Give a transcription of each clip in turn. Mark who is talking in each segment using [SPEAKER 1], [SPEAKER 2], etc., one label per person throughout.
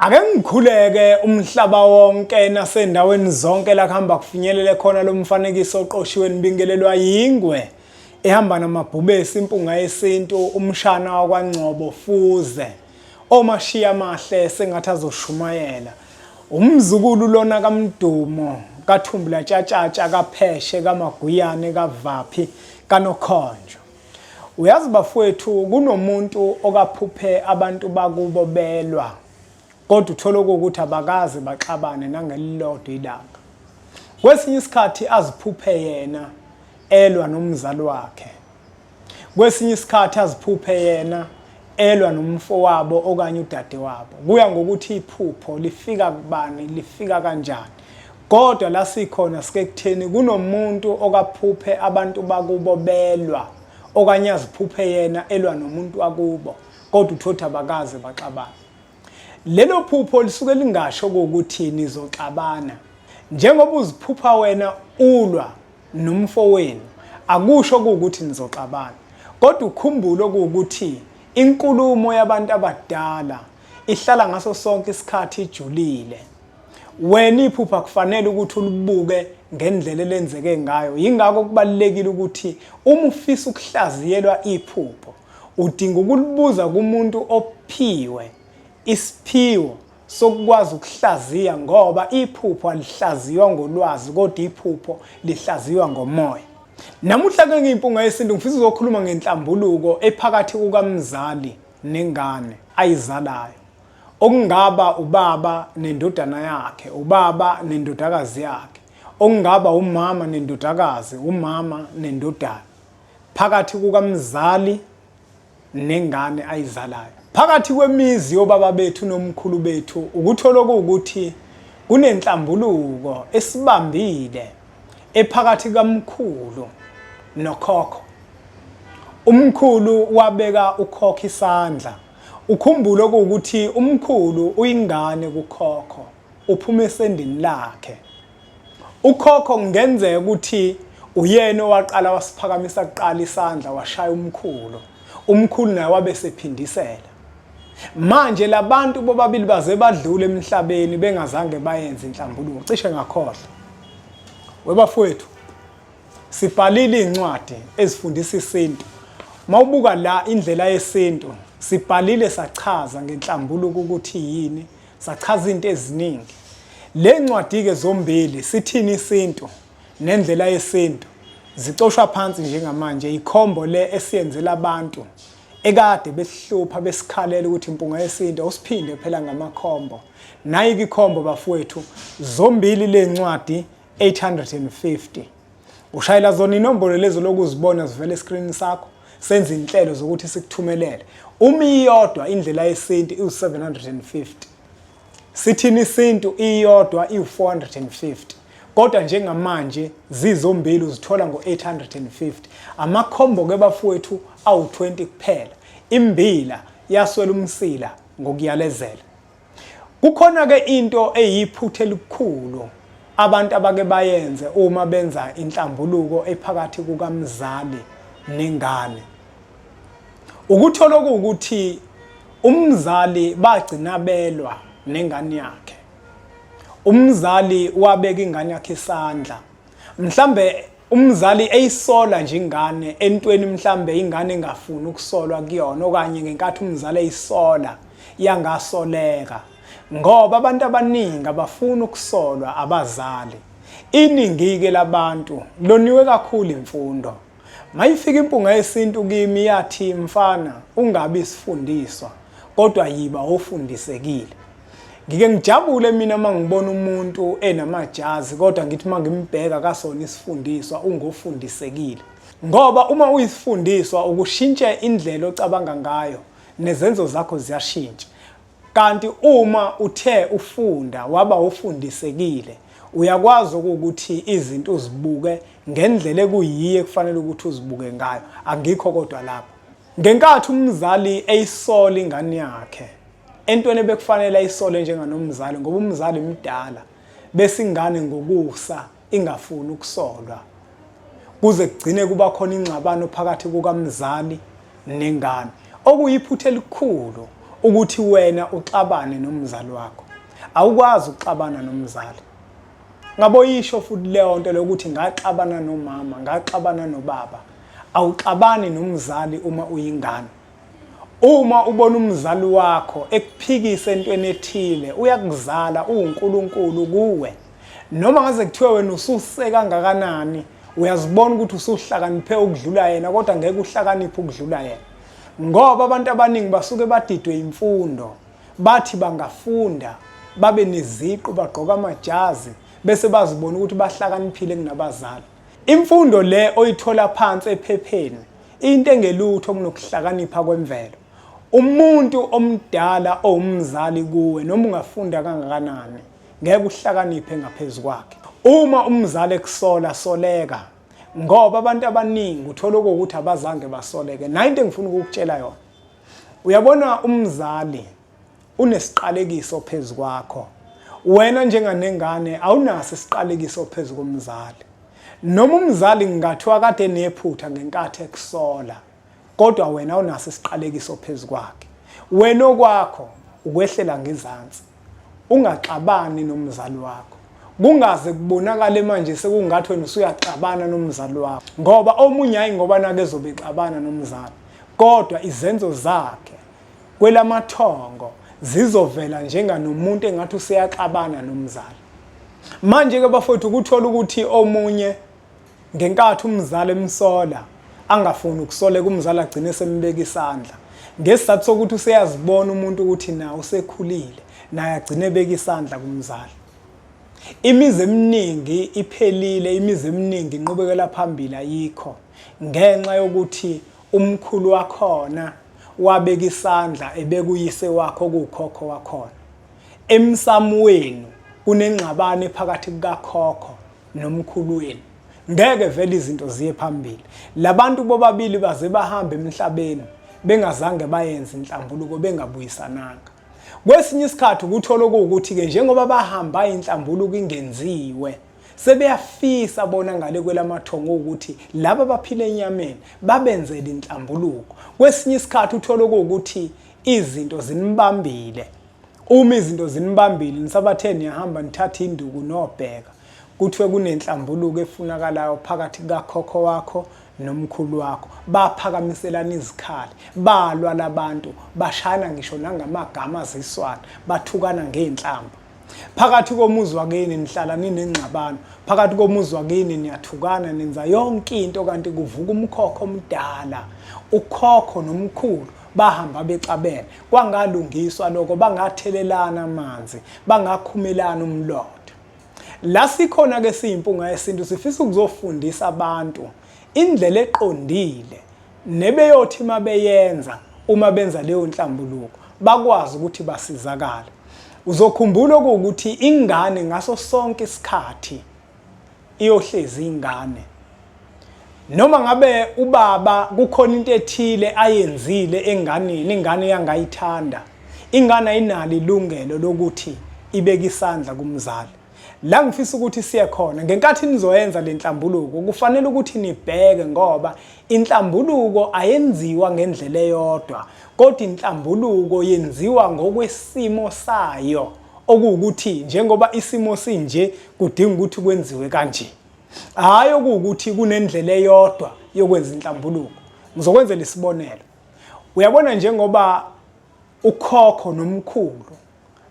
[SPEAKER 1] Ake ngikhuleke umhlaba wonke nasendaweni zonke la kuhamba kufinyelele khona lo mfanekiso oqoshiwe nibingelelwa yingwe ehamba namabhubesi impunga yesintu umshana wakwaNgcobo Fuze omashiya mahle sengathi azoshumayela umzukulu lona kaMdumo kaThumbula Tshatatsha kaPheshe kaMaguyane kaVaphi kaNokhonjo. Uyazi bafowethu kunomuntu okaphuphe abantu bakubo belwa kodwa uthola ukuthi abakazi baxabane nangelilodwa ilanga. Kwesinye isikhathi aziphuphe yena elwa nomzali wakhe. Kwesinye isikhathi aziphuphe yena elwa nomfowabo okanye udadewabo. Kuya ngokuthi iphupho lifika kubani, lifika kanjani. Kodwa la sikhona sike kutheni kunomuntu okaphuphe abantu bakubo belwa okanye aziphuphe yena elwa nomuntu wakubo kodwa uthothi abakazi baxabana. Lelo phupho lisuke lingasho ukuthi nizoxabana. Njengoba uziphupha wena ulwa nomfowenu akusho ukuthi nizoxabana. Kodwa ukhumbule ukuthi inkulumo yabantu abadala ihlala ngaso sonke isikhathi ijulile. Wena iphupha kufanele ukuthi ulibuke ngendlela elenzeke ngayo. Yingakho kubalekile ukuthi uma ufisa ukuhlaziyelwa iphupho udinga ukulibuza kumuntu ophiwe isiphiwo sokwazi ukuhlaziya ngoba iphupho alihlaziywa ngolwazi kodwa iphupho lihlaziywa ngomoya. Namuhla ke ngiyimpunga yesintu ngifisa ukuzokhuluma ngenhlambuluko ephakathi kukamzali nengane ayizalayo. Okungaba ubaba nendodana yakhe, ubaba nendodakazi yakhe. Okungaba umama nendodakazi, umama nendodana. Phakathi kukamzali nengane ayizalayo. Phakathi kwemizi yobaba bethu nomkhulu bethu ukuthola ukuthi kunenhlambuluko esibambile ephakathi kamkhulu nokhokho. Umkhulu wabeka ukhokho isandla. Ukhumbule ukuthi umkhulu uyingane kukhokho, uphuma esendini lakhe. Ukhokho kungenzeka ukuthi uyena owaqala wasiphakamisa kuqala isandla washaya umkhulu. Umkhulu naye wabe sephindisela. Manje labantu bobabili baze badlule emhlabeni bengazange bayenze inhlambuluko cishe ngakhohlwa. Webafowethu sibhalile incwadi ezifundisa isintu. Mawubuka la indlela yesintu sibhalile sachaza ngenhlambuluko ukuthi yini, sachaza into eziningi. Le ncwadi ke zombili sithini isintu nendlela yesintu zicoshwa phansi njengamanje ikhombo le esiyenzela abantu ekade besihlupha besikhalela ukuthi impunga yesintu usiphinde phela ngamakhombo. Nayi ikhombo bafowethu zombili le ncwadi 850. Ushayela zona inombolo lezo lokuzibona zivela escreen sakho senza inhlelo zokuthi sikuthumelele. Uma iyodwa indlela yesintu i750. Sithini isintu iyodwa i450. Kodwa njengamanje zizombili uzithola ngo850. Amakhombo ke bafowethu awu20 kuphela. Imbila yaswela umsila ngokuyalezela. Kukhona ke into eyiphuthe elikhulu abantu abake bayenze uma benza inhlambuluko ephakathi kukamzali nengane. Ukuthola ukuthi umzali bagcina belwa nengane yakhe. Umzali wabeka ingane yakhe isandla. Mhlambe umzali eyisola nje ingane entweni mhlambe ingane engafuni ukusolwa kuyona okanye ngenkathi umzali eyisola yangasoleka. Ngoba abantu abaningi abafuna ukusolwa abazali. Iningi ke labantu loniwe kakhulu imfundo. Mayifika impunga yesintu kimi yathi mfana ungabi isifundiswa kodwa yiba ofundisekile. Ngike ngijabule mina mangibona umuntu enamajazi kodwa ngithi mangimbheka kasona isifundiswa ungofundisekile. Ngoba uma uyisifundiswa ukushintsha indlela ocabanga ngayo nezenzo zakho ziyashintsha. Kanti uma uthe ufunda waba ufundisekile uyakwazi ukuthi izinto uzibuke ngendlela ekuyiye kufanele ukuthi uzibuke ngayo. Angikho kodwa lapho. Ngenkathi umzali eyisola ingane yakhe entweni bekufanele ayisole njenganomzali ngoba umzali mdala bese ingane ngokusa ingafuni ukusolwa. Kuze kugcine kuba khona ingxabano phakathi kukamzali nengane. Okuyiphuthe elikhulu ukuthi wena uxabane nomzali wakho. Awukwazi ukuxabana nomzali. Ngaboyisho futhi leyo nto lokuthi ngaxabana nomama, ngaxabana nobaba. Awuxabani nomzali uma uyingane. Uma ubona umzali wakho ekuphikisa entweni ethile, uyakuzala uNkulunkulu kuwe. Noma ngaze kuthiwe wena ususeka kangakanani, uyazibona ukuthi usuhlakaniphe ukudlula yena, kodwa ngeke uhlakaniphe ukudlula yena. Ngoba abantu abaningi basuke badidwe imfundo, bathi bangafunda, babe neziqu, bagqoka amajazi, bese bazibona ukuthi bahlakaniphile kunabazali. Imfundo le oyithola phansi ephepheni, into engelutho kunokuhlakanipha kwemvelo. Umuntu omdala owumzali kuwe noma ungafunda kangakanani, ngeke uhlakaniphe ngaphezulu kwakhe. Uma umzali ekusola, soleka. Ngoba abantu abaningi uthola ukuthi abazange basoleke. Na into engifuna ukukutshela yona. Uyabona umzali unesiqalekiso phezulu kwakho. Wena njenganengane awunaso isiqalekiso phezulu komzali. Noma umzali ngingathiwa kade nephutha ngenkathi ekusola, kodwa wena awunaso isiqalekiso phezulu kwakhe. Wena okwakho ukwehlela ngezansi. Ungaxabani nomzali wakho. Kungaze kubonakale manje sekungathi wena usuyaxabana nomzali wakho. Ngoba omunye hayi ngoba nake ezobexabana nomzali, kodwa izenzo zakhe kwelamathongo zizovela njenganomuntu engathi useyaxabana nomzali. Manje ke bafowethu ukuthola ukuthi omunye ngenkathi umzali emsola angafuni ukusoleka umzali agcine sembeka isandla. Ngesizathu sokuthi useyazibona umuntu ukuthi na usekhulile, naye agcine ebeka isandla kumzali. Imizi eminingi iphelile, imizi eminingi inqubekela phambili ayikho ngenxa yokuthi umkhulu wakhona wabeka isandla ebeka uyise wakho kukhokho wakhona. Emsamo wenu kunengxabano phakathi kukakhokho nomkhulu wenu. Ngeke vele izinto ziye phambili. Labantu bobabili baze bahamba emhlabeni bengazange bayenza inhlambuluko, bengabuyisananga. Kwesinye isikhathi ukuthola ukuthi ke njengoba bahamba inhlambuluko ingenziwe, sebeyafisa bona ngale kwelamathongo ukuthi laba baphile enyameni babenzele inhlambuluko. Kwesinye isikhathi uthola ukuthi izinto zinibambile. Uma izinto zinibambile nisabathe niyahamba nithatha induku nobheka, kuthiwe kunenhlambuluko efunakalayo phakathi kakhokho wakho nomkhulu wakho. Baphakamiselana izikhali, balwa labantu, bashana ngisho nangamagama aziswana, bathukana ngeenhlamba. Phakathi komuzi wakini nihlala ninengxabano, phakathi komuzi wakini niyathukana, nenza yonke into kanti kuvuka umkhokho omdala. Ukhokho nomkhulu bahamba bexabene. Kwangalungiswa lokho, bangathelelana amanzi, bangakhumelana umlodo. La sikhona ke siyimpunga yesintu sifisa ukuzofundisa abantu indlela eqondile nebeyothi mabeyenza uma benza leyo nhlambuluko bakwazi ukuthi basizakale. Uzokhumbula ukuthi ingane ngaso sonke isikhathi iyohlezi ingane. Noma ngabe ubaba kukhona into ethile ayenzile enganeni, ingane yangayithanda, ingane ayinalo ilungelo lokuthi ibeke isandla kumzali. La ngifisa ukuthi siye khona ngenkathi nizoyenza le nhlambuluko kufanele ukuthi nibheke, ngoba inhlambuluko ayenziwa ngendlela eyodwa, kodwa inhlambuluko yenziwa ngokwesimo sayo, okuwukuthi njengoba isimo sinje kudinga ukuthi kwenziwe kanje. Hayi ukuthi kunendlela eyodwa yokwenza inhlambuluko. Ngizokwenzela isibonelo. Uyabona njengoba ukhokho nomkhulu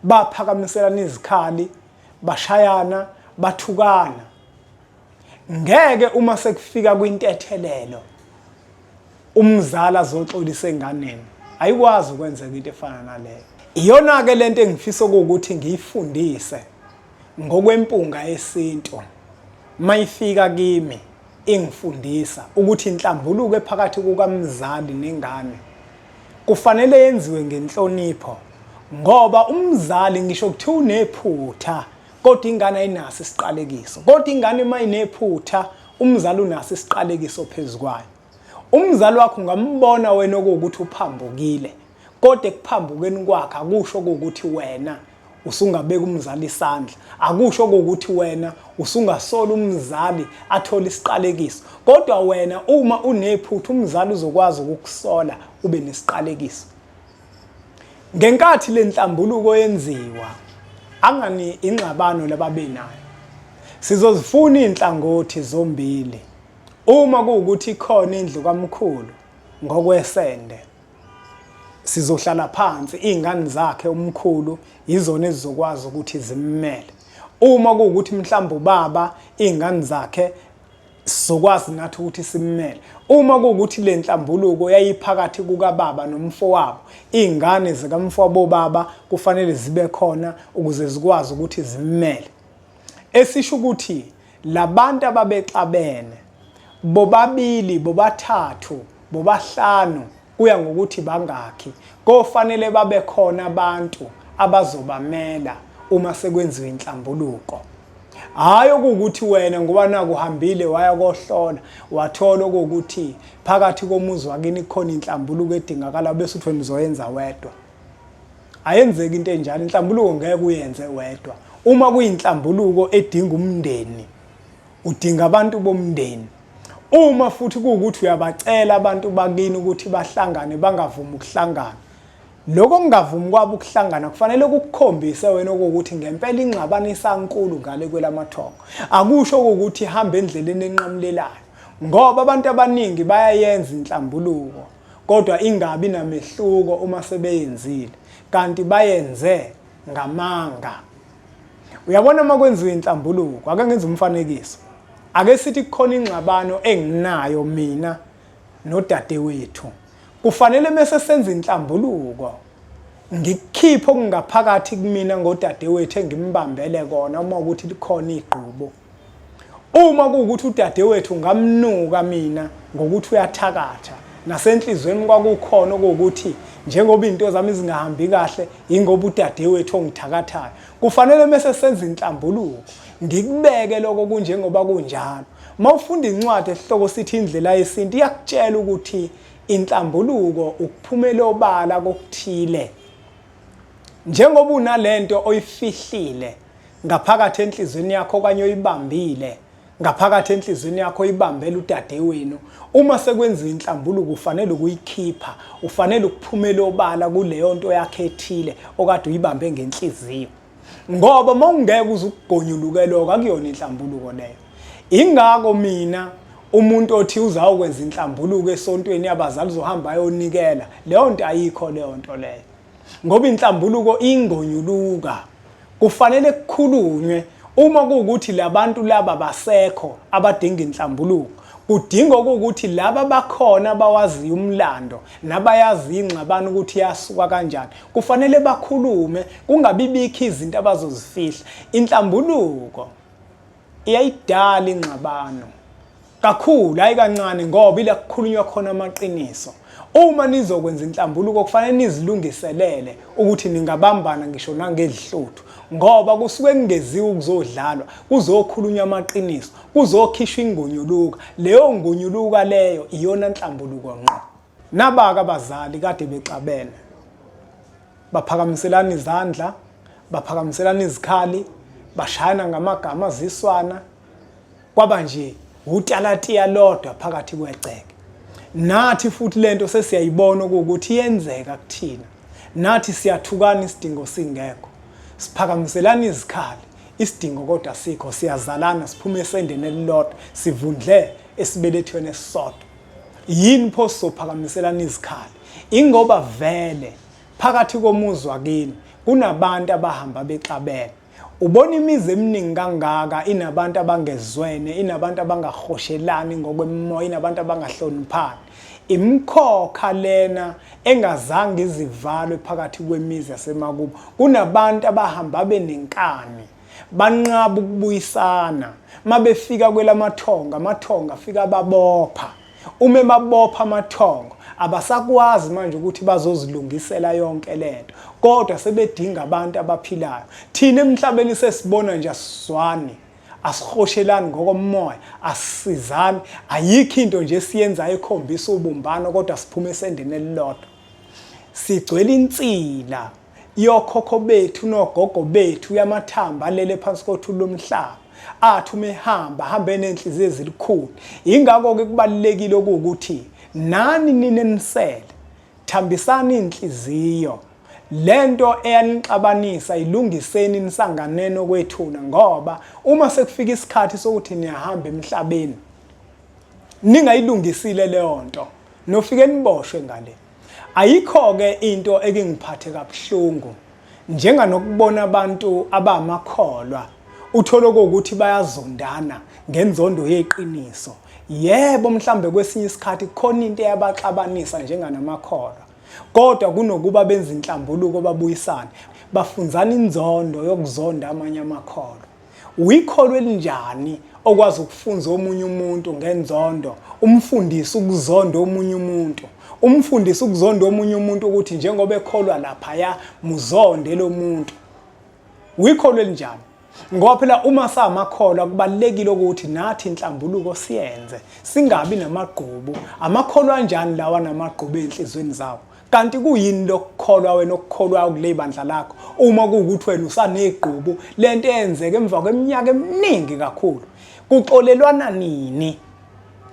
[SPEAKER 1] baphakamiselana izikhali, bashayana, bathukana, ngeke uma sekufika kwintethelelo umzala azoxolisa enganeni. Ayikwazi ukwenzeka into efana naleyo. Iyona ke lento engifisa ukuthi ngiyifundise ngokwempunga yesintu. Mayifika kimi ingifundisa ukuthi inhlambuluko ephakathi kukamzali nengane kufanele yenziwe ngenhlonipho, ngoba umzali ngisho kuthi unephutha kodwa ingane ayinaso isiqalekiso. Kodwa ingane mayinephutha umzali unaso isiqalekiso phezukwayo. Umzali wakho ungambona wena ukuthi uphambukile, kodwa ekuphambukeni kwakhe akusho ukuthi wena usungabeka umzali isandla, akusho ukuthi wena usungasola umzali athola isiqalekiso. Kodwa wena uma unephutha umzali uzokwazi ukukusola ube nesiqalekiso. Ngenkathi lenhlambuluko yenziwa, angani ingxabano lababenayo. Sizozifuna inhlangothi zombili. Uma kuwukuthi khona indlu kaMkhulu ngokwesende, sizohlala phansi izingane zakhe uMkhulu izona ezizokwazi ukuthi zimmele. Uma kuwukuthi mhlawumbe ubaba izingane zakhe sizokwazi nathi ukuthi simmele. Uma kuwukuthi lenhlambuluko yayiphakathi kukaBaba nomfowabo, izingane zikamfowabo baba kufanele zibe khona ukuze zikwazi ukuthi zimmele. Esisho ukuthi labantu ababexabene bobabili, bobathathu, bobahlanu kuya ngokuthi bangakhi, kofanele babe khona abantu abazobamela uma sekwenziwe inhlambuluko. Hayi ukuthi wena ngoba naku uhambile waya kohlola wathola ukuthi phakathi komuzi wakini khona inhlambuluko edingakala bese uthi wena uzoyenza wedwa. Ayenzeki into enjalo, inhlambuluko ngeke uyenze wedwa. Uma kuyinhlambuluko edinga umndeni, udinga abantu bomndeni. Uma futhi kuwukuthi uyabacela abantu bakini ukuthi bahlangane bangavumi ukuhlangana, lokho kungavumi kwabo ukuhlangana kufanele ukukhombise wena ukuthi ngempela ingxabano isankulu ngale kwelamathongo. Akusho ukuthi hamba endleleni enqamlelayo, ngoba abantu abaningi bayayenza inhlambuluko kodwa ingabi namehluko uma sebeyenzile, kanti bayenze ngamanga. Uyabona uma kwenziwa inhlambuluko, ake ngenze umfanekiso. Ake sithi kukhona ingxabano enginayo mina nodadewethu. Kufanele mase senza inhlambuluko ngikhiphe okungaphakathi kumina ngodadewethu engimbambele kona uma ukuthi likhona igqubo. Uma kuwukuthi udadewethu ngamnuka mina ngokuthi uyathakatha, nasenhlizweni kwakukhona ukuthi njengoba into zami zingahambi kahle ingoba udadewethu ongithakathayo, kufanele mase senza inhlambuluko ngikubeke lokho kunjengoba kunjalo. Mawufunda incwadi esihloko sithi indlela yesintu iyakutshela ukuthi inhlambuluko ukuphumela obala kokuthile. Njengoba unalento oyifihlile ngaphakathi enhlizweni yakho okanye oyibambile ngaphakathi enhlizweni yakho oyibambela udadewenu, uma sekwenziwa inhlambuluko ufanele ukuyikhipha, ufanele ukuphumela obala kuleyo nto yakhe ethile okade uyibambe ngenhliziyo. Ngoba mawungeke uzukugonyuluke lokho akuyona inhlambuluko leyo. Ingako mina umuntu othi uzawukwenza inhlambuluko esontweni yabazali uzohamba ayonikela, leyo nto ayikho leyo nto leyo. Ngoba inhlambuluko ingonyuluka kufanele kukhulunywe. Uma kuwukuthi labantu laba basekho abadinga inhlambuluko, kudinga ukuthi laba bakhona abawaziyo umlando nabayazi ingxabano ukuthi yasuka kanjani, kufanele bakhulume, kungabibikho izinto abazozifihla. Inhlambuluko iyayidala ingxabano kakhulu, hayi kancane, ngoba ila kukhulunywa khona amaqiniso. Uma nizokwenza inhlambuluko kufanele nizilungiselele ukuthi ningabambana ngisho nangedhluthu, ngoba kusuke kungeziwe ukuzodlalwa, kuzokhulunywa amaqiniso, kuzokhishwa ingonyuluka. Leyo ngonyuluka leyo iyona inhlambuluko ngqo. Nabaka abazali kade bexabene, baphakamiselana izandla, baphakamiselana izikhali, bashayana ngamagama aziswana, kwaba nje utalatiya lodwa phakathi kweceke. Nathi futhi lento sesiyayibona ukuthi iyenzeka kuthina. Nathi siyathukana isidingo singekho. Siphakamiselana izikhali, isidingo kodwa sikho, siyazalana, siphume esendeni elilodwa, sivundle esibelethweni esisodwa. Yini pho sizophakamiselana izikhali? Ingoba vele phakathi komuzi wakini kunabantu abahamba bexabene. Ubona imizi eminingi kangaka inabantu abangezwene, inabantu abangahoshelani ngokwemoya, inabantu abangahloniphani. Imkhokha lena engazange izivalwe phakathi kwemizi yasemakubo. Kunabantu abahamba benenkani, banqaba ukubuyisana. Mabefika kwelamathongo, amathongo afika babopha. Uma babopha amathongo, abasakwazi manje ukuthi bazozilungisela yonke lento, kodwa sebedinga abantu abaphilayo. Thina emhlabeni sesibona nje asizwani, asihoshelani ngokomoya, asisizani, ayikho into nje siyenzayo ekhombisa ubumbano kodwa siphume esendeni elilodwa. Sigcwele insila yokhokho bethu nogogo bethu yamathamba alele phansi kothuli lomhlaba. Athi umehamba hambe nenhliziyo ezilikhulu. Ingakho ke kubalekile ukuthi nani nine nisele, thambisani inhliziyo, lento eyanixabanisa ilungiseni nisanganene okwethuna, ngoba uma sekufika isikhathi sokuthi niyahamba emhlabeni ningayilungisile leyo nto nofike niboshwe ngale. Ayikho-ke into ekingiphathe kabuhlungu njenganokubona abantu abamakholwa uthole ukuthi bayazondana ngenzondo yeqiniso. Yebo, mhlambe kwesinye isikhathi khona into eyabaxabanisa njenganamakholwa, kodwa kunokuba benza inhlambuluko babuyisane, bafunzana inzondo yokuzonda amanye amakholwa. Uyikholwa elinjani okwazi ukufunza omunye umuntu ngenzondo, umfundisi ukuzonda omunye umuntu, umfundisi ukuzonda omunye umuntu ukuthi njengoba ekholwa laphaya muzonde lo muntu? Uyikholwa elinjani? Ngoba phela uma samakholwa kubalekile ukuthi nathi inhlambuluko siyenze, singabi namagqubu. Amakholwa kanjani lawa namagqubu enhlizweni zawo? Kanti kuyini lokukholwa wena okukholwayo kule bandla lakho uma kuwukuthi wena usanegqubu lento eyenzeke emva kweminyaka eminingi kakhulu? Kuxolelwana nini?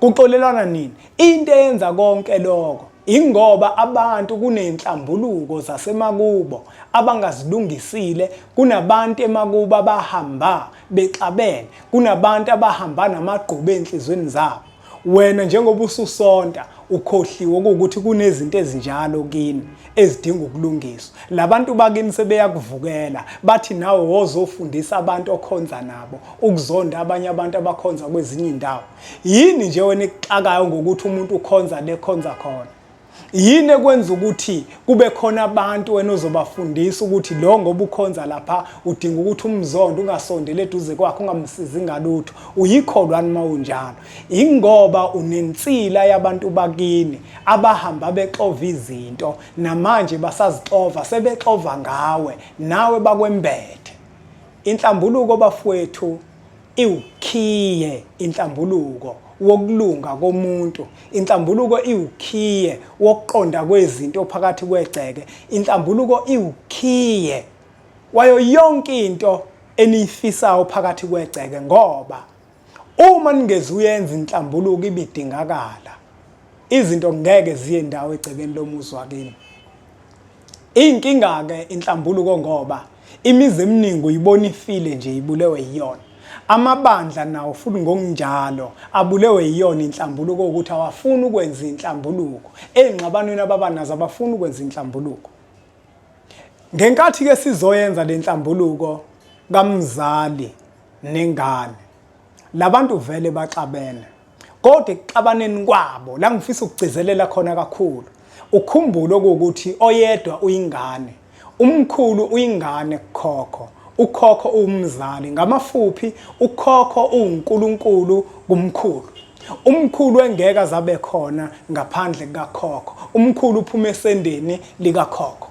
[SPEAKER 1] Kuxolelwana nini? Into eyenza konke lokho ingoba abantu kunenhlambuluko zasemakubo abangazilungisile, kunabantu emakubo abahamba bexabene, kunabantu abahamba namagqubu enhlizweni zabo. Wena njengoba ususonta ukhohliwe ukuthi kunezinto ezinjalo kini ezidinga ukulungiswa. Labantu bakini sebeyakuvukela bathi nawe wozofundisa abantu okhonza nabo ukuzonda abanye abantu abakhonza kwezinye indawo. Yini nje wena ekuxakayo ngokuthi umuntu ukhonza lekhonza khona? Yini ekwenza ukuthi kube khona abantu wena ozobafundisa ukuthi lo ngoba ukhonza lapha udinga ukuthi umzondo ungasondele eduze kwakhe ungamsizi ngalutho? Uyikholwani mawunjalo? Ingoba unensila yabantu bakini abahamba bexova izinto namanje basazixova, sebexova ngawe nawe bakwembethe. Inhlambuluko bafowethu iwukhiye, inhlambuluko wokulunga komuntu, inhlambuluko iwukhiye wokuqonda kwezinto phakathi kwegceke, inhlambuluko iwukhiye wayo yonke into eniyifisayo phakathi kwegceke. Ngoba uma ningeze uyenza inhlambuluko ibidingakala, izinto ngeke ziye ndawo egcekeni lomuzi wakini. Inkinga-ke inhlambuluko ngoba imizi eminingi uyibona ifile nje ibulewe yiyona. Amabandla nawo futhi ngokunjalo abulewe yiyona inhlambuluko ukuthi awafuni ukwenza inhlambuluko. Engxabanweni ababanazo abafuni ukwenza inhlambuluko. Ngenkathi ke sizoyenza le inhlambuluko kamzali nengane, labantu vele baxabene. Kodwa ekuxabaneni kwabo la ngifisa ukugcizelela khona kakhulu, ukhumbule ukuthi oyedwa uyingane, umkhulu uyingane kukhokho, ukhokho uwumzali. Ngamafuphi ukhokho uNkulunkulu kumkhulu. Umkhulu engeke azabe khona ngaphandle kukakhokho. Umkhulu uphuma esendeni likakhokho.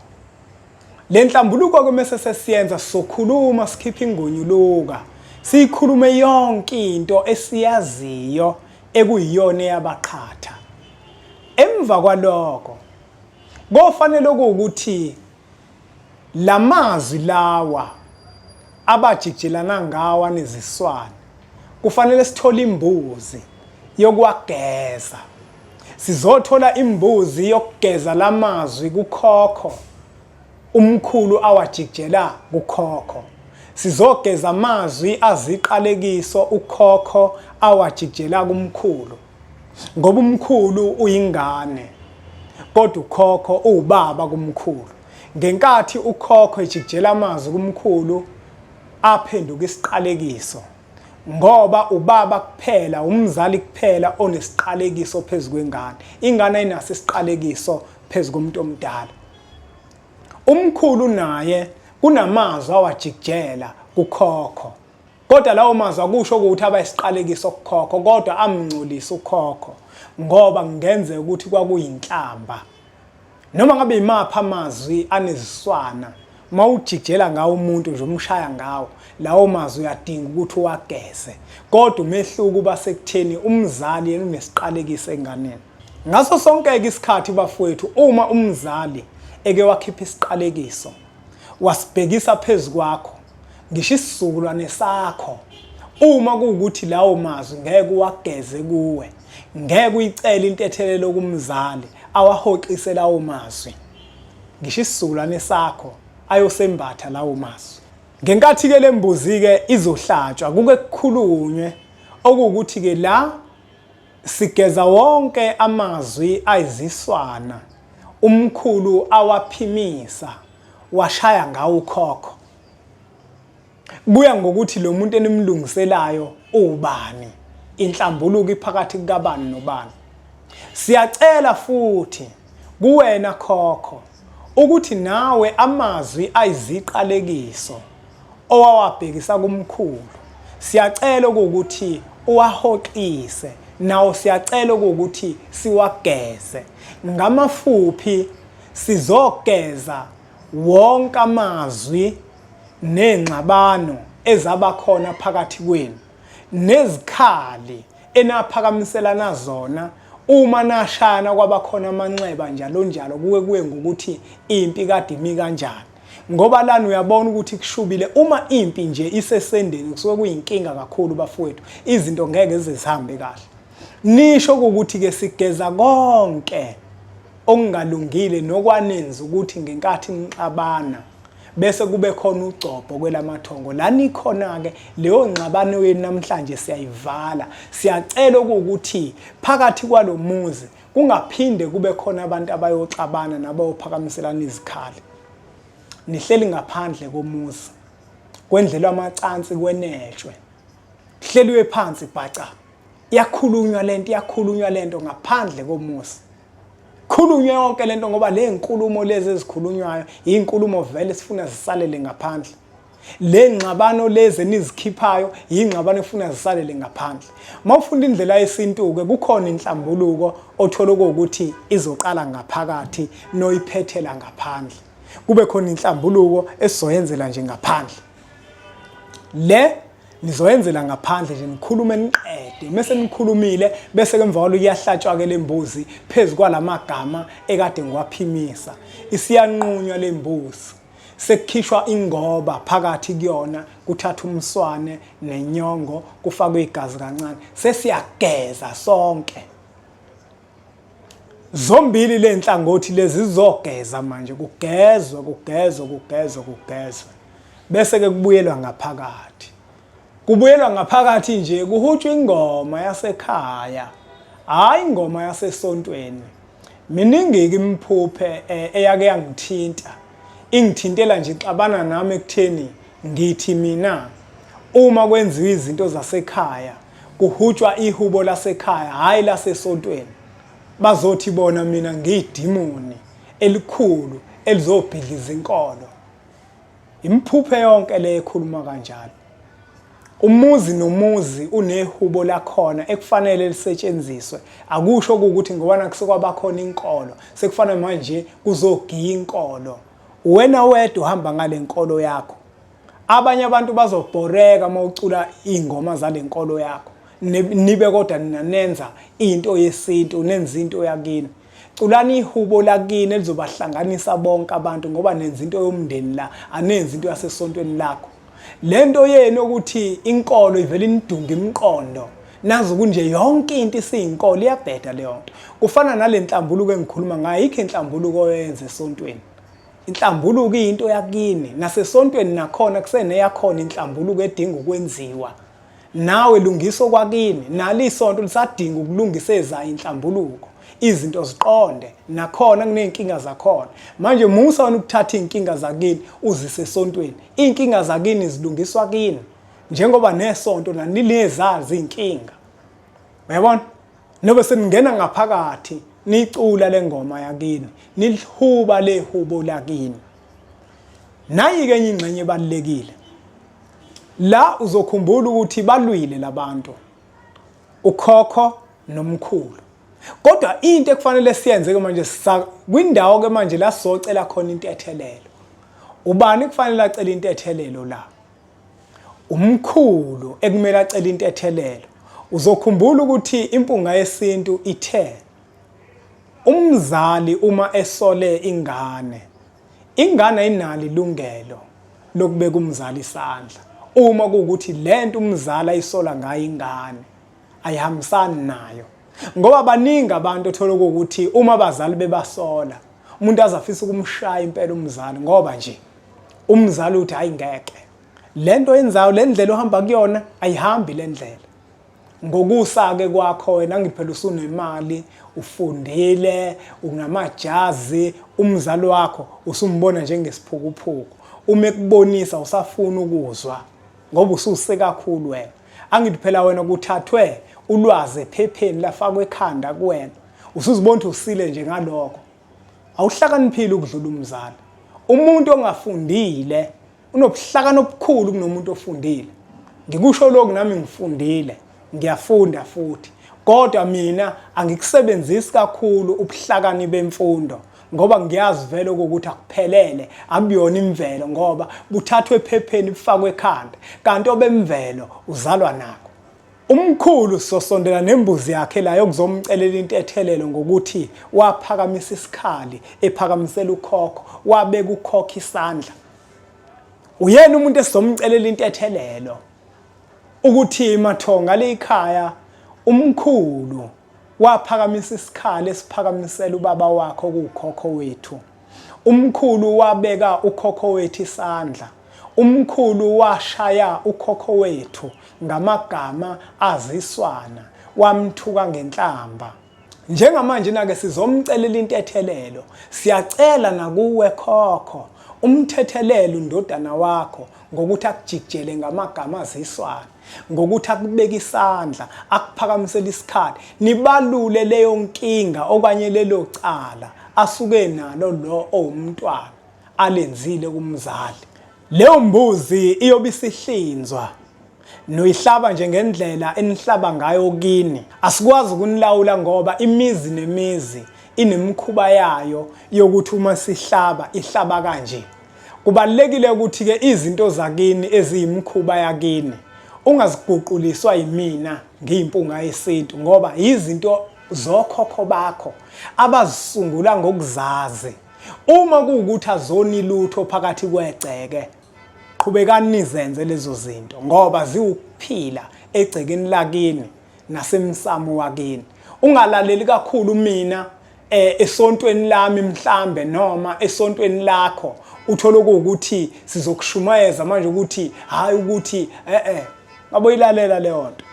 [SPEAKER 1] Le nhlambuluko ke mase sesiyenza sokhuluma sikhipha ingonyuluka, sikhulume yonke into esiyaziyo ekuyiyona yabaqhatha. Emva kwalokho kofanele ukuthi lamazwi lawa abajijelana ngawa neziswana kufanele sithole imbuzi yokwageza. Sizothola imbuzi yokugeza lamazwi kukhokho, umkhulu awajikjela kukhokho. Sizogeza amazwi aziqalekiso ukhokho awajikjela kumkhulu, ngoba umkhulu uyingane kodwa ukhokho uwubaba kumkhulu. Ngenkathi ukhokho ejikjela amazwi kumkhulu aphenduka isiqalekiso, ngoba ubaba kuphela, umzali kuphela onesiqalekiso phezu kwengane. Ingane ayinaso isiqalekiso phezu komuntu omdala. Umkhulu naye kunamazwi awajikjela kukhokho, kodwa lawo mazwi akusho ukuthi abayisiqalekiso kukhokho, kodwa amngcolisa ukhokho, ngoba kungenzeka ukuthi kwakuyinhlamba. Noma ngabe imapha amazwi aneziswana, mawujikjela ngawo umuntu nje umshaya ngawo, lawo mazwi uyadinga ukuthi uwageze. Kodwa umehluko uba sekutheni umzali yena unesiqalekiso enganeni. Ngaso sonke isikhathi bafowethu, uma umzali eke wakhipha isiqalekiso wasibhekisa phezu kwakho, ngisho isizukulwane sakho, uma kuwukuthi lawo mazwi ngeke uwageze kuwe, ngeke uyicele intethelelo kumzali awahoxise lawo mazwi, ngisho isizukulwane sakho ayosembatha lawo mazwi. Ngenkathi ke lembuzi ke izohlatshwa kuke kukhulunywe okuwukuthi ke la sigeza wonke amazwi ayiziswana umkhulu awaphimisa washaya ngawo ukhokho. Kuya ngokuthi lo muntu enimlungiselayo ubani, inhlambuluko iphakathi kukabani nobani. Siyacela futhi kuwena khokho ukuthi nawe amazwi ayiziqalekiso owawabhekisa kumkhulu siyacela ukuthi uwahoxise, nawo siyacela ukuthi siwageze ngamafuphi. Sizogeza wonke amazwi nengxabano ezabakhona phakathi kwenu nezikhali enaphakamiselana zona uma nashana kwabakhona amanxeba njalo njalo kuwe ngokuthi impi kade imi kanjani. Ngoba lana uyabona ukuthi kushubile uma impi nje isesendeni kusuke kuyinkinga kakhulu bafowethu, izinto ngeke zihambe kahle. Nisho ukuthi ke sigeza konke okungalungile nokwanenza ukuthi ngenkathi nixabana bese kube khona ugcobho kwelamathongo. La nikhona ke leyo ngxabano yenu namhlanje siyayivala. Siyacela ukuthi phakathi kwalomuzi kungaphinde kube khona abantu abayoxabana nabayophakamiselana izikhali. Nihleli ngaphandle komuzi kwendlela amacansi kwenetshwe, kuhleliwe phansi bhaca, iyakhulunywa lento ngaphandle komuzi. Khulunywe yonke lento ngoba le nkulumo lezi ezikhulunywayo inkulumo vele sifuna zisalele ngaphandle. Le ngxabano lezi nizikhiphayo ingxabano efuna zisalele ngaphandle. Mawufunda indlela yesintu ke kukhona inhlambuluko othola ukuthi izoqala ngaphakathi noyiphethela ngaphandle. Kube khona inhlambuluko esizoyenzela nje ngaphandle. Le nizoyenzela ngaphandle nje nikhulume niqede. Mase nikhulumile bese ke emva kwalo kuyahlatshwa ke lembuzi phezulu kwalamagama ekade ngiwaphimisa. Isiyanqunywa lembuzi. Sekukhishwa ingoba phakathi kuyona kuthatha umswane nenyongo kufakwe igazi kancane. Sesiyageza sonke. Zombili le nhlangothi lezi zizogeza manje kugezwe. Bese ke kubuyelwa ngaphakathi. Kubuyelwa ngaphakathi nje kuhutshwa ingoma yasekhaya, hayi ingoma yasesontweni. Miningi ke imphuphe eyake yangithinta. Ingithintela nje xabana nami ekutheni ngithi mina uma kwenziwa izinto zasekhaya kuhutshwa ihubo lasekhaya hayi lasesontweni. Bazothi bona mina ngiyidimoni elikhulu elizobhidliza inkolo. Imphuphe yonke le ekhuluma kanjalo. Umuzi nomuzi unehubo lakhona ekufanele lisetshenziswe. Akusho ukuthi ngoba nakusokwabakhona inkolo sekufanele manje kuzogiya inkolo. Wena wedwa uhamba ngale nkolo yakho. Abanye abantu bazobhoreka mawucula ingoma zale nkolo yakho. Nibe kodwa ninenza into yesintu, nenza into yakini. Culani ihubo lakini elizobahlanganisa bonke abantu ngoba nenza into yomndeni la, anenza into yasesontweni lakho. Lento yenu ukuthi inkolo ivele inidunga imiqondo. Nazi kunje yonke into isiyinkolo iyabheda leyo nto. Kufana nale nhlambuluko engikhuluma ngayo, ikho inhlambuluko oyenza esontweni. Inhlambuluko into yakini, nasesontweni nakhona kuseneyakhona inhlambuluko edinga ukwenziwa. Nawe lungiso kwakini, nali isonto lisadinga ukulungisa ezayo inhlambuluko. Izinto ziqonde, nakhona kuneyinkinga zakhona. Manje musa wena ukuthatha inkinga zakini uzise esontweni. Inkinga zakini zilungiswa kini. Njengoba nesonto nanilezazi inkinga. Uyabona? Nobe seningena ngaphakathi nicula lengoma yakini, nilihuba lehubo lakini. Nayi ke enye ingxenye ebalekile. La uzokhumbula ukuthi balwile labantu. Ukhokho nomkhulu. Kodwa into ekufanele siyenze ke manje kwindawo ke manje la sizocela khona intethelelo. Ubani kufanele acela intethelelo la? Umkhulu ekumele acela intethelelo. Uzokhumbula ukuthi impunga yesintu ithe umzali uma esole ingane inalo ilungelo lokubeka umzali isandla. Uma kuukuthi lento umzali ayisola ngayo ingane ayihambisani nayo. Ngoba baningi abantu othola ukuthi uma abazali bebasola umuntu azafisa ukumshaya impela umzali ngoba nje umzali uthi hayi ngeke lento yenzayo le ndlela ohamba kuyona ayihambi le ndlela ngokusake kwakho wena ngiphela usunemali ufundile unamajazi umzali wakho usumbona njengesiphukuphuku uma ekubonisa usafuna ukuzwa ngoba ususe kakhulu wena angithi phela wena kuthathwe ulwazi ephepheni lafakwe ekhanda kuwena usuzibona usile nje ngalokho awuhlakaniphile ukudlula umzali umuntu ongafundile unobuhlakani obukhulu kunomuntu ofundile ngikusho lokho nami ngifundile ngiyafunda futhi kodwa mina angikusebenzisi kakhulu ubuhlakani bemfundo ngoba ngiyazi vele ukuthi akuphelele akuyona imvelo ngoba buthathwe ephepheni bufakwe ekhanda kanti obemvelo uzalwa nakho umkhulu sosondela nembuzi yakhe la yokuzomcelela into ethelelo ngokuthi waphakamisa isikhali ephakamisela ukhokho wabeka ukhokho isandla uyena umuntu esizomcelela into ethelelo ukuthi mathonga lekhaya umkhulu waphakamisa isikhali esiphakamisela ubaba wakho kukhokho wethu umkhulu wabeka ukhokho wethu isandla umkhulu washaya ukhokho wethu ngamagama aziswana wamthuka ngenhlamba njengamanje nake sizomcelela into ethelelo siyacela nakuwe khokho umthethelele undodana wakho ngokuthi akujikijele ngamagama aziswana ngokuthi akubeka isandla akuphakamisela isikhali nibalule leyo nkinga okanye lelo cala asuke nalo lo owumntwana alenzile kumzali leyo mbuzi iyobe isihlinzwa noyihlaba nje ngendlela enihlaba ngayo kini asikwazi ukunilawula ngoba imizi nemizi inemikhuba yayo yokuthi uma sihlaba ihlaba kanje kubalekile ukuthi ke izinto zakini eziyimikhuba yakini ungaziguquliswa yimina ngiyimpunga yesintu ngoba izinto zokhokho bakho abazisungula ngokuzazi uma kuwukuthi azoni lutho phakathi kwegceke qhubekani nizenze lezo zinto ngoba ziwukuphila egcekeni lakini nasemsamo wakini ungalaleli kakhulu mina esontweni lami mhlambe noma esontweni lakho uthola ukuthi sizokushumayeza manje ukuthi hayi ukuthi ngaboyilalela leyo nto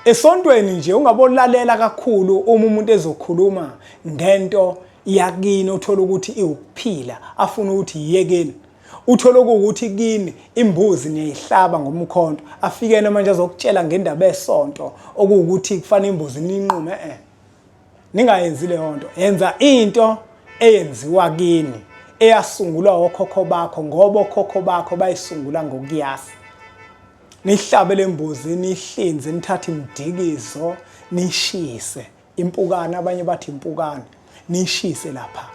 [SPEAKER 1] esontweni nje ungabolalela kakhulu uma umuntu ezokhuluma ngento yakini uthola ukuthi iwukuphila afuna ukuthi yiyekeni uthola ukuthi kini imbuzi niyihlaba ngomkhonto afikena manje azokutshela ngendaba esonto okuwukuthi kufanele imbuzi ninqume ningayenzi leyo nto yenza into eyenziwa kini eyasungulwa okhokho bakho ngoba okhokho bakho bayisungula ngokuyasa nihlabe lembuzi nihlinze nithathe imdikizo nishise impukane abanye bathi impukane nishise lapha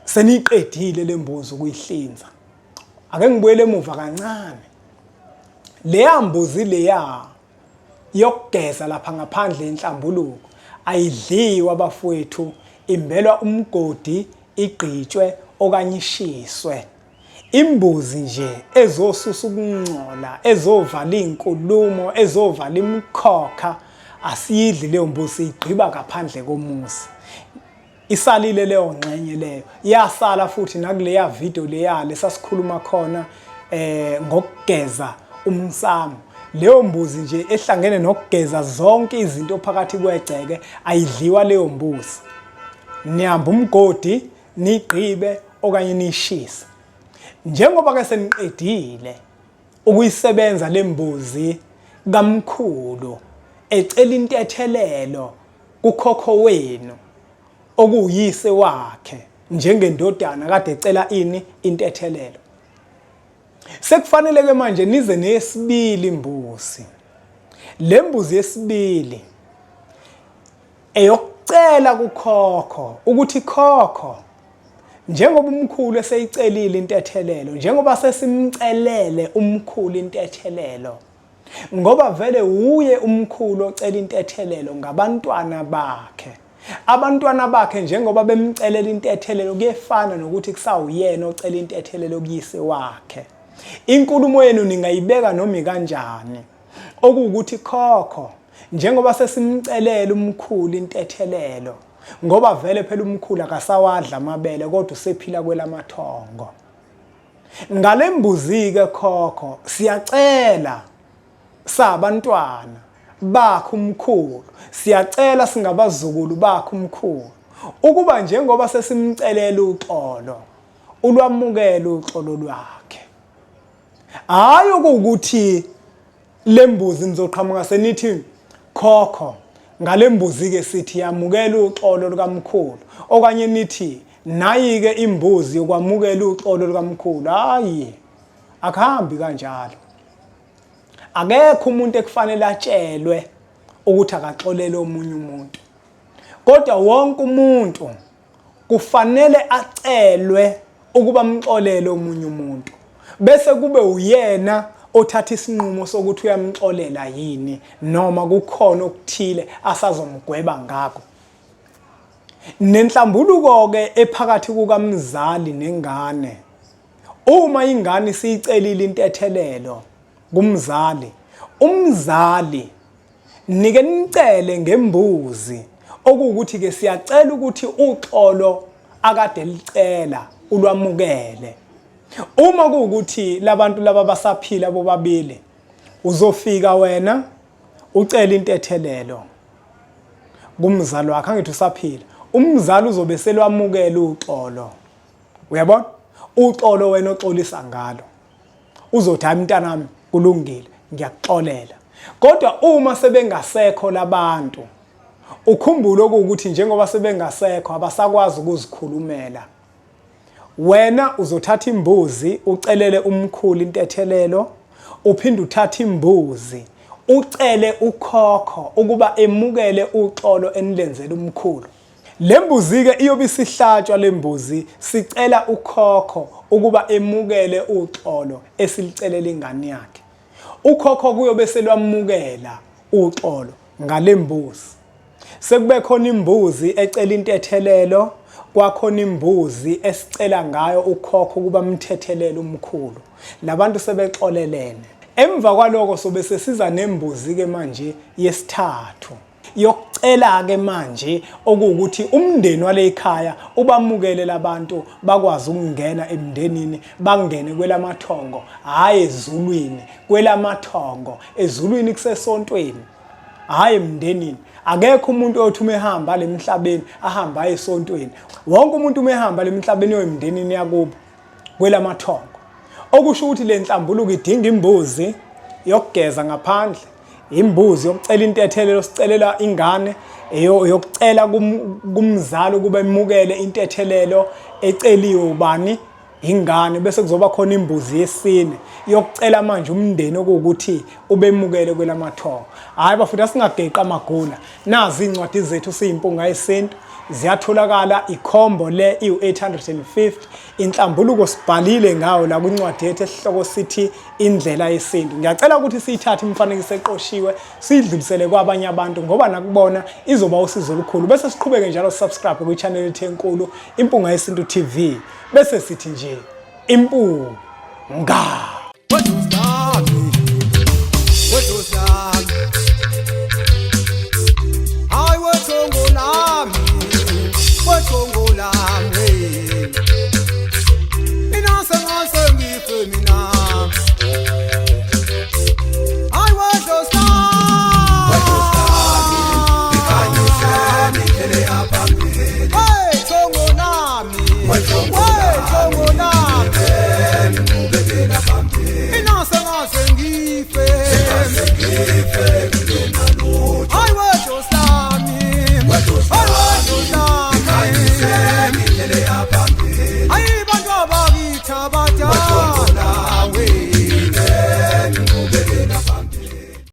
[SPEAKER 1] seniqedile lembuzi ukuyihlinza ake ngibuyele emuva kancane leya mbuzi leya yokugeza lapha ngaphandle enhlambuluko ayidliwa abafowethu imbelwa umgodi igqitshwe okanye ishiswe imbuzi nje ezosusa ukungcola ezovala inkulumo ezovala imkhokha asiyidli leyo mbuzi igqiba ngaphandle komuzi isalile leyo ngxenye leyo yasala futhi nakuleya video leya lesasikhuluma khona ngokugeza umsamo leyo mbuzi nje ehlangene nokugeza zonke izinto phakathi kwegceke ayidliwa leyo mbuzi niyamba umgodi nigqibe okanye nishise njengoba ke seniqedile ukuyisebenza lembuzi kamkhulu ecela intethelelo kukhokho wenu okuyise wakhe njengendodana kade ecela ini intethelelo sekufanele ke manje nize nesibili imbuzi lembuzi yesibili eyocela kukhokho ukuthi khokho njengoba umkhulu eseyicelile intethelelo njengoba sesimcelele umkhulu intethelelo ngoba vele uye umkhulu ocela intethelelo ngabantwana bakhe abantwana bakhe njengoba bemcelela intethelelo kuyefana nokuthi kusawuyena ocela intethelelo kuyise wakhe inkulumo yenu ningayibeka noma kanjani okuwukuthi khokho njengoba sesimcelela umkhulu intethelelo ngoba vele phela umkhulu akasawadla amabele kodwa usephila kwelamathongo. Ngale mbuzi ke khokho siyacela sabantwana bakho umkhulu, siyacela singabazukulu bakho umkhulu ukuba njengoba sesimcelela uxolo ulwamukele uxolo lwakhe. Hayi ukuthi lembuzi nizoqhamuka senithi khokho ngale mbuzi ke sithi yamukela uxolo lukamkhulu okanye nithi nayi ke imbuzi yokwamukela uxolo lukamkhulu. Hayi, akuhambi kanjalo. Akekho umuntu ekufanele atshelwe ukuthi akaxolele omunye umuntu, kodwa wonke umuntu kufanele acelwe ukuba amxolele omunye umuntu, bese kube uyena othatha isinqumo sokuthi uyamxolela yini noma kukhona okuthile asazomgweba ngakho. Nenhlambuluko ke ephakathi kukamzali nengane. Uma ingane siyicelile intethelelo kumzali, umzali nike nicele ngembuzi okuwukuthi ke siyacela ukuthi uxolo akade licela ulwamukele. Uma kuwukuthi labantu laba basaphila bobabili, uzofika wena ucela intethelelo kumzali wakhe angithi usaphila. Umzali uzobe selwamukela uxolo. Uyabona? Uxolo wena oxolisa ngalo. Uzothi hayi mntanami kulungile, ngiyakuxolela. Kodwa uma sebengasekho labantu, ukhumbule ukuthi njengoba sebengasekho abasakwazi ukuzikhulumela. Wena uzothatha imbuzi ucelele umkhulu intethelelo, uphinde uthathe imbuzi ucele ukhokho ukuba emukele uxolo enilenzele umkhulu. Lembuzi ke iyobe isihlatshwa lembuzi sicela ukhokho ukuba emukele uxolo esilicelela ingane yakhe. Ukhokho kuyobe selwamukela uxolo ngalembuzi. Sekube khona imbuzi ecela intethelelo, kwakhona imbuzi esicela ngayo ukhokho kuba mthethelele umkhulu. Labantu sebexolelene. Emva kwaloko sobe sesiza nembuzi ke manje yesithathu. Yokucela ke manje okuwukuthi umndeni wale ekhaya ubamukele labantu bakwazi ukungena emndenini, bangene kwelamathongo, hayi ezulwini, kwelamathongo, ezulwini kusesontweni, hayi emndenini. Akekho umuntu othi umehamba lemhlabeni ahamba esontweni. Wonke umuntu umehamba lemhlabeni oyemndenini yakubo kwelamathongo. Okusho ukuthi le nhlambuluko idinga imbuzi yokugeza ngaphandle, imbuzi yokucela intethelelo sicelela ingane, yokucela kumzali ukuba emukele intethelelo eceliwe ubani ingane, bese kuzoba khona imbuzi yesine yokucela manje umndeni okuwukuthi ubemukele kwelamathongo. Hayi bafuna singageqa amagula. Nazi incwadi zethu siyimpunga yesintu ziyatholakala, ikhombo le i850, inhlambuluko sibhalile ngawo la kwincwadi yethu esihloko sithi indlela yesintu. Ngiyacela ukuthi siyithathe imifanekiso eqoshiwe siyidlulisele kwabanye abantu ngoba nakubona izoba usizo olukhulu. Bese siqhubeke njalo subscribe kwi-channel yethu enkulu Impunga Yesintu TV. Bese sithi nje impunga.